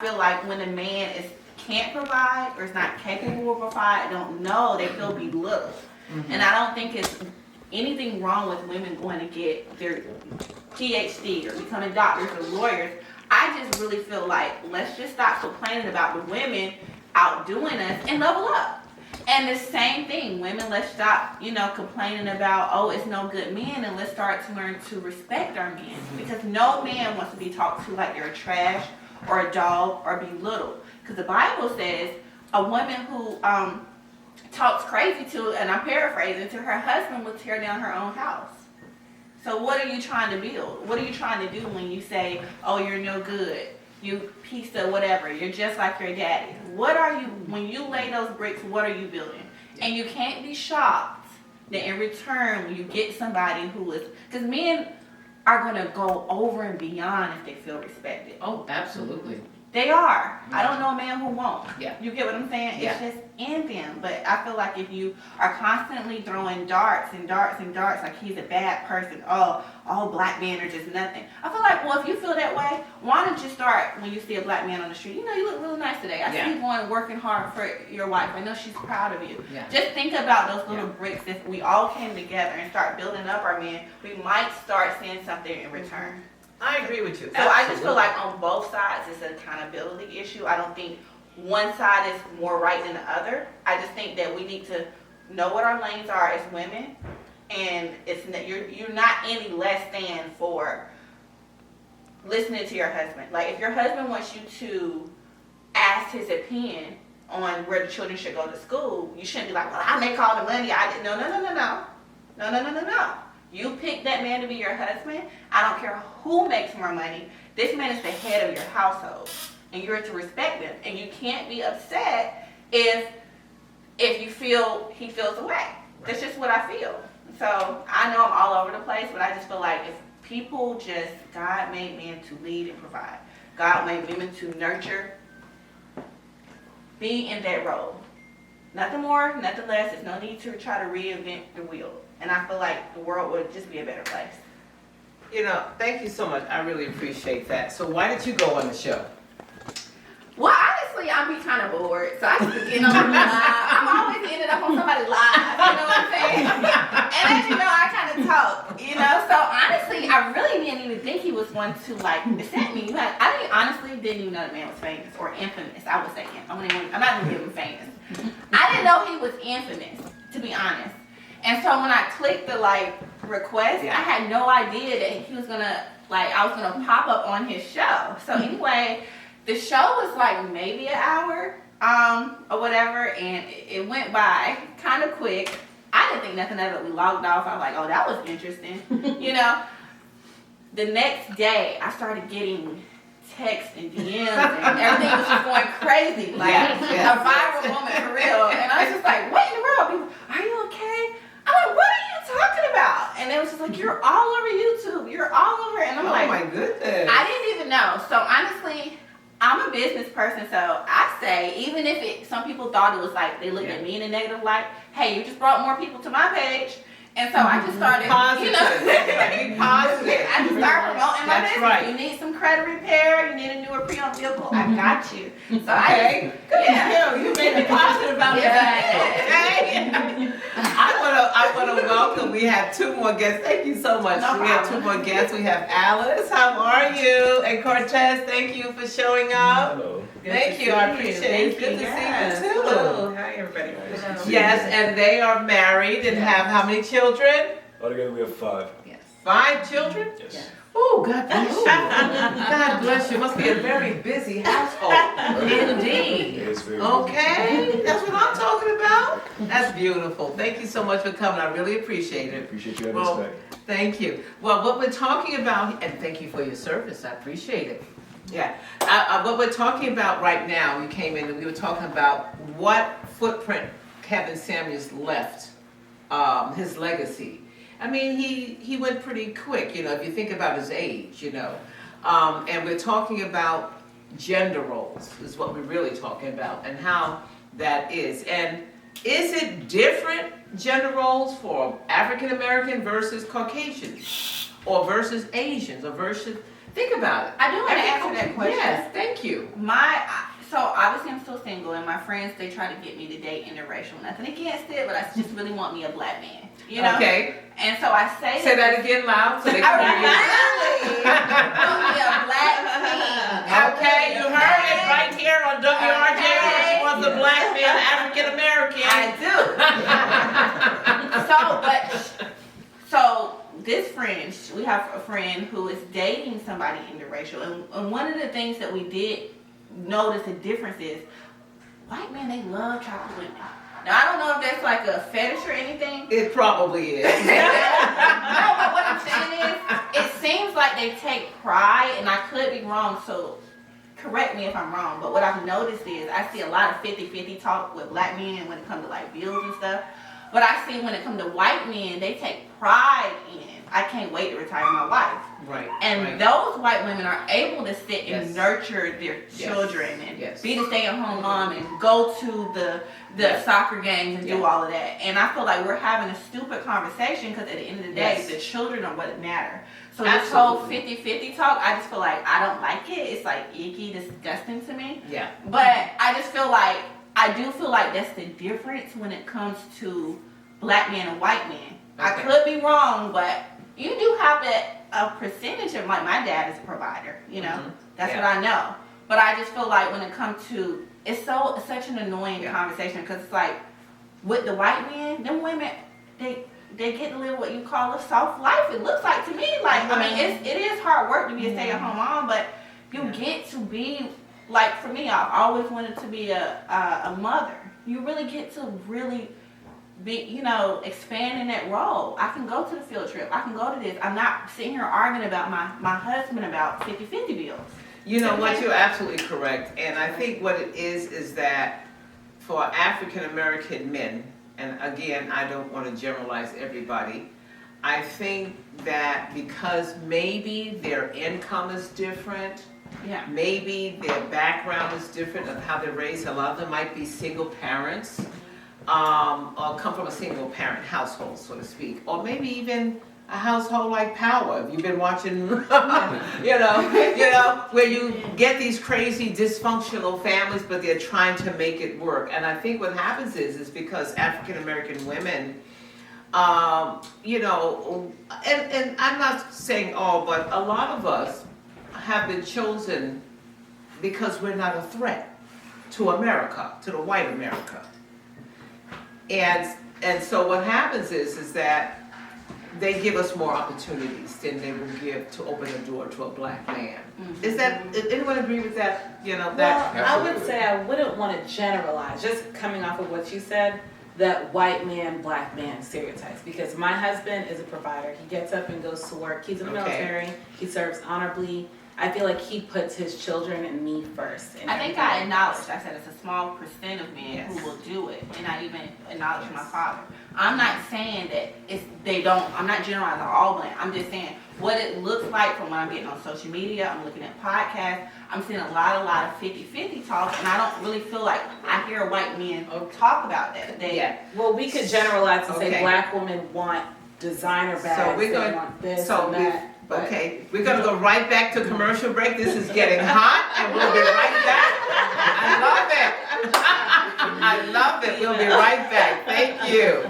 feel like when a man is can't provide or is not capable of provide, don't know, they feel belittled. And I don't think it's anything wrong with women going to get their PhD or becoming doctors or lawyers. I just really feel like let's just stop complaining about the women outdoing us and level up. And the same thing, women, let's stop, complaining about, oh, it's no good men, and let's start to learn to respect our men. Because no man wants to be talked to like they're trash or a dog or belittled. Because the Bible says a woman who talks crazy to, and I'm paraphrasing, to her husband will tear down her own house. So what are you trying to build? What are you trying to do when you say, oh, you're no good, you piece of whatever, you're just like your daddy? What are you, when you lay those bricks, what are you building? And you can't be shocked that in return when you get somebody who is, because men are going to go over and beyond if they feel respected. Oh, absolutely. They are. I don't know a man who won't. Yeah. You get what I'm saying? Yeah. It's just in them. But I feel like if you are constantly throwing darts and darts and darts, like he's a bad person, oh, all black men are just nothing. I feel like, well, if you feel that way, why don't you start when you see a black man on the street? You look really nice today. I see you going working hard for your wife. I know she's proud of you. Yeah. Just think about those little bricks. If we all came together and start building up our men, we might start seeing something in return. I agree with you. So I just feel like on both sides it's an accountability issue. I don't think one side is more right than the other. I just think that we need to know what our lanes are as women, and it's you're not any less than for listening to your husband. Like if your husband wants you to ask his opinion on where the children should go to school, you shouldn't be like, well, I make all the money. I didn't. No. You pick that man to be your husband. I don't care who makes more money. This man is the head of your household, and you're to respect him. And you can't be upset if you feel he feels away. That's just what I feel. So I know I'm all over the place, but I just feel like if people just, God made men to lead and provide. God made women to nurture. Be in that role. Nothing more, nothing less. There's no need to try to reinvent the wheel. And I feel like the world would just be a better place. Thank you so much. I really appreciate that. So why did you go on the show? Well, honestly, I'd be kind of bored. So I just get on the live. I'm always ended up on somebody's live. You know what I'm saying? And as you know, I kind of talk. So honestly, I really didn't even think he was one to dissent me. I honestly didn't even know the man was famous or infamous. I would say I'm not gonna give him famous. I didn't know he was infamous, to be honest. And so when I clicked the request, I had no idea that he was gonna I was gonna pop up on his show. So anyway, the show was maybe an hour, or whatever, and it went by kind of quick. I didn't think nothing of it. We logged off. I was like, oh, that was interesting. The next day I started getting texts and DMs and everything was just going crazy. A viral moment for real. And I was just like, what in the world? People, are you okay? I'm like, what are you talking about? And it was just like, you're all over YouTube. You're all over. And I'm Oh like, my goodness. I didn't even know. So honestly, I'm a business person. So I say, even if some people thought it was they looked at me in a negative light, hey, you just brought more people to my page. And so I just started, Positive. Be positive. I just started promoting my That's business. right. You need some credit repair, you need a newer pre-owned vehicle, I got you. So Okay. You made it positive about that. Okay. I wanna welcome. We have two more guests. Thank you so much. No We have problem. two more guests. We have Alice. How are you? And Cortez. Thank you for showing up. Hello. Thank you. I appreciate it. It's good to see you too. Hello. Hi, everybody. Yes, and they are married and have how many children? Altogether we have 5. Yes. 5 children? Yes. Oh, God bless you. God bless you. Must be a very busy household. Indeed. It is very Okay, that's what I'm talking about. That's beautiful. Thank you so much for coming. I really appreciate it. Appreciate you having Well, us back. Thank you. Well, what we're talking about, and thank you for your service. I appreciate it. Yeah. What we're talking about right now, you came in and we were talking about what footprint Kevin Samuels left, his legacy. I mean, he went pretty quick, if you think about his age, and we're talking about gender roles is what we're really talking about and how that is. And is it different gender roles for African American versus Caucasians or versus Asians or versus Think about it. I do want to answer that question. Yes, thank you. So obviously I'm still single, and my friends, they try to get me to date interracial. Nothing against it, but I just really want me a black man, you know? Okay. And so I say That again loud so they I can hear you. really want me a black king. Okay, you heard it right here on WRJ. She wants a black man, African American. I do. So this friend, we have a friend who is dating somebody interracial, and one of the things that we did notice a difference is white men, they love chocolate women. Now I don't know if that's like a fetish or anything. It probably is. No, but what I'm saying is, it seems like they take pride, and I could be wrong, so correct me if I'm wrong, but what I've noticed is I see a lot of 50-50 talk with black men when it comes to like bills and stuff. But I see when it comes to white men, they take pride in, I can't wait to retire my wife. Right. And those white women are able to sit and nurture their children and be the stay-at-home mom and go to the soccer games and do all of that. And I feel like we're having a stupid conversation because at the end of the day, the children are what matter. So this whole 50-50 talk, I just feel like I don't like it. It's like icky, disgusting to me. Yeah. But I just feel like, I do feel like that's the difference when it comes to black men and white men. I could be wrong, but you do have a percentage of, like, my dad is a provider, you know? That's what I know. But I just feel like when it comes to, it's such an annoying conversation, because it's like, with the white men, them women, they get to live what you call a soft life. It looks like to me, like, I mean, it is hard work to be a stay-at-home mom, but you get to be, like, for me, I always wanted to be a mother. You really get to really be, you know, expand in that role. I can go to the field trip. I can go to this. I'm not sitting here arguing about my husband about 50-50 bills. You know what, you're absolutely correct. And I think what it is that for African American men, and again, I don't want to generalize everybody, I think that because maybe their income is different, maybe their background is different of how they're raised. A lot of them might be single parents, or come from a single parent household, so to speak, or maybe even a household like Power. If you've been watching, you know, where you get these crazy dysfunctional families, but they're trying to make it work. And I think what happens is because African American women, you know, and I'm not saying all, but a lot of us have been chosen because we're not a threat to America, to the white America. And so what happens is that they give us more opportunities than they will give to open the door to a black man. Is that, anyone agree with that? You know, that? Well, I would say I wouldn't want to generalize, just coming off of what you said, that white man, black man stereotypes. Because my husband is a provider. He gets up and goes to work. He's in the military. He serves honorably. I feel like he puts his children and me first. I think I acknowledged, I said it's a small percent of men who will do it, and I even acknowledged my father. I'm not saying that I'm not generalizing all black. I'm just saying what it looks like from when I'm getting on social media, I'm looking at podcasts, I'm seeing a lot of 50-50 talk, and I don't really feel like I hear white men talk about that. Well, we could generalize and say black women want designer bags, they want this and that. Okay, we're gonna go right back to commercial break. This is getting hot, and we'll be right back. I love it. I love it. We'll be right back. Thank you.